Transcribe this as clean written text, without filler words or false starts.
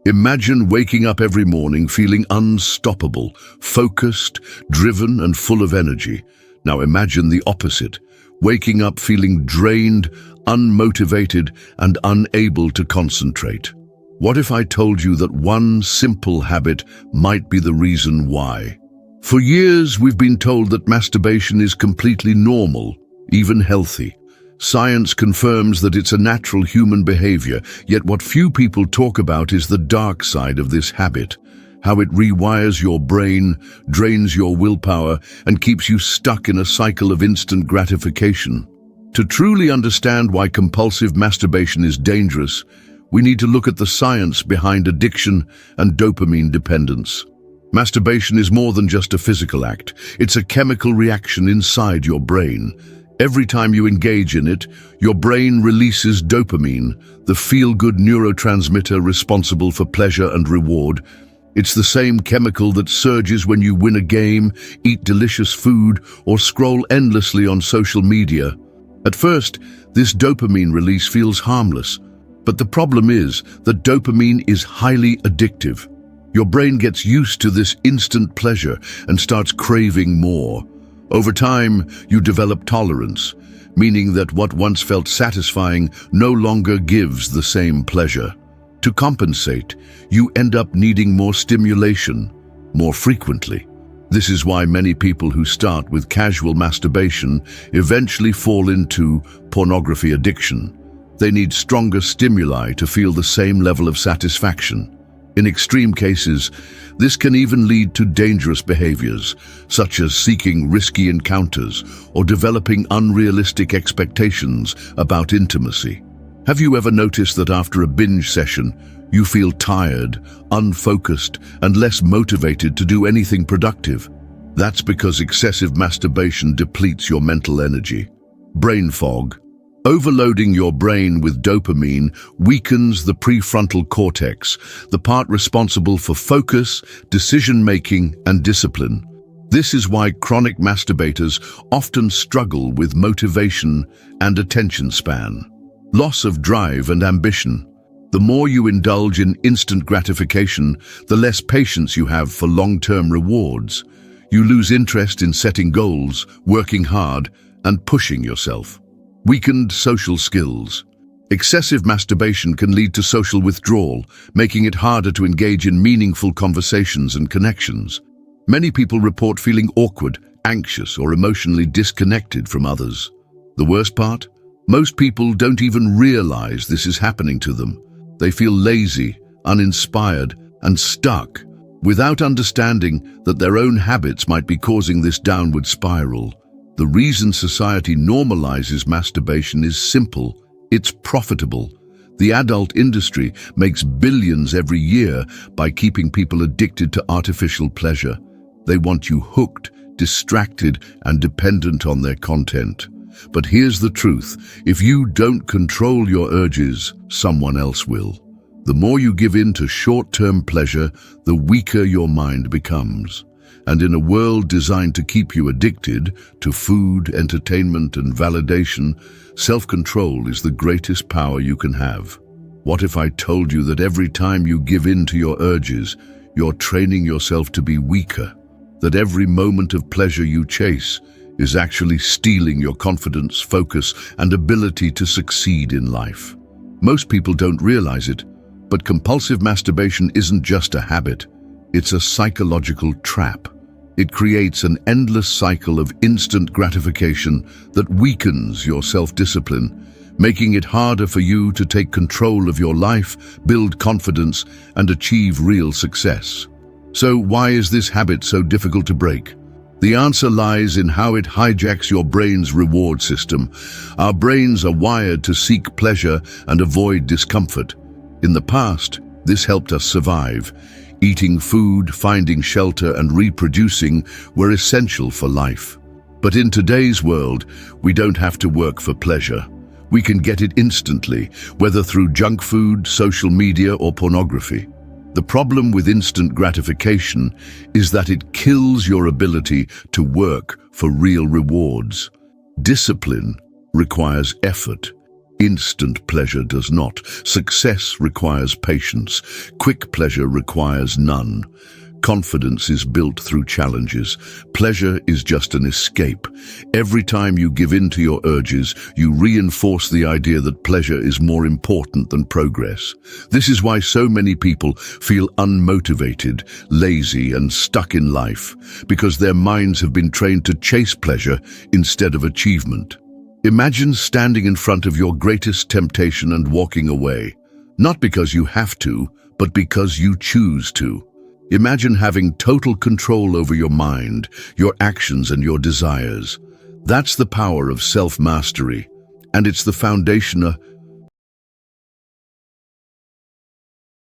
Imagine waking up every morning feeling unstoppable, focused, driven, and full of energy. Now imagine the opposite, waking up feeling drained, unmotivated, and unable to concentrate. What if I told you that one simple habit might be the reason why? For years, we've been told that masturbation is completely normal, even healthy. Science confirms that it's a natural human behavior, yet what few people talk about is the dark side of this habit, how it rewires your brain, drains your willpower, and keeps you stuck in a cycle of instant gratification. To truly understand why compulsive masturbation is dangerous, we need to look at the science behind addiction and dopamine dependence. Masturbation is more than just a physical act. It's a chemical reaction inside your brain. Every time you engage in it, your brain releases dopamine, the feel-good neurotransmitter responsible for pleasure and reward. It's the same chemical that surges when you win a game, eat delicious food, or scroll endlessly on social media. At first, this dopamine release feels harmless, but the problem is that dopamine is highly addictive. Your brain gets used to this instant pleasure and starts craving more. Over time, you develop tolerance, meaning that what once felt satisfying no longer gives the same pleasure. To compensate, you end up needing more stimulation, more frequently. This is why many people who start with casual masturbation eventually fall into pornography addiction. They need stronger stimuli to feel the same level of satisfaction. In extreme cases, this can even lead to dangerous behaviors, such as seeking risky encounters or developing unrealistic expectations about intimacy. Have you ever noticed that after a binge session, you feel tired, unfocused, and less motivated to do anything productive? That's because excessive masturbation depletes your mental energy. Brain fog. Overloading your brain with dopamine weakens the prefrontal cortex, the part responsible for focus, decision-making, and discipline. This is why chronic masturbators often struggle with motivation and attention span. Loss of drive and ambition. The more you indulge in instant gratification, the less patience you have for long-term rewards. You lose interest in setting goals, working hard, and pushing yourself. Weakened social skills. Excessive masturbation can lead to social withdrawal, making it harder to engage in meaningful conversations and connections. Many people report feeling awkward, anxious, or emotionally disconnected from others. The worst part? Most people don't even realize this is happening to them. They feel lazy, uninspired, and stuck, without understanding that their own habits might be causing this downward spiral. The reason society normalizes masturbation is simple. It's profitable. The adult industry makes billions every year by keeping people addicted to artificial pleasure. They want you hooked, distracted, and dependent on their content. But here's the truth. If you don't control your urges, someone else will. The more you give in to short-term pleasure, the weaker your mind becomes. And in a world designed to keep you addicted to food, entertainment, and validation, self-control is the greatest power you can have. What if I told you that every time you give in to your urges, you're training yourself to be weaker? That every moment of pleasure you chase is actually stealing your confidence, focus, and ability to succeed in life? Most people don't realize it, but compulsive masturbation isn't just a habit. It's a psychological trap. It creates an endless cycle of instant gratification that weakens your self-discipline, making it harder for you to take control of your life, build confidence, and achieve real success. So why is this habit so difficult to break? The answer lies in how it hijacks your brain's reward system. Our brains are wired to seek pleasure and avoid discomfort. In the past, this helped us survive. Eating food, finding shelter, and reproducing were essential for life. But in today's world, we don't have to work for pleasure. We can get it instantly, whether through junk food, social media, or pornography. The problem with instant gratification is that it kills your ability to work for real rewards. Discipline requires effort. Instant pleasure does not. Success requires patience. Quick pleasure requires none. Confidence is built through challenges. Pleasure is just an escape. Every time you give in to your urges, you reinforce the idea that pleasure is more important than progress. This is why so many people feel unmotivated, lazy, and stuck in life, because their minds have been trained to chase pleasure instead of achievement. Imagine standing in front of your greatest temptation and walking away, not because you have to, but because you choose to. Imagine having total control over your mind, your actions, and your desires. That's the power of self-mastery, and it's the foundation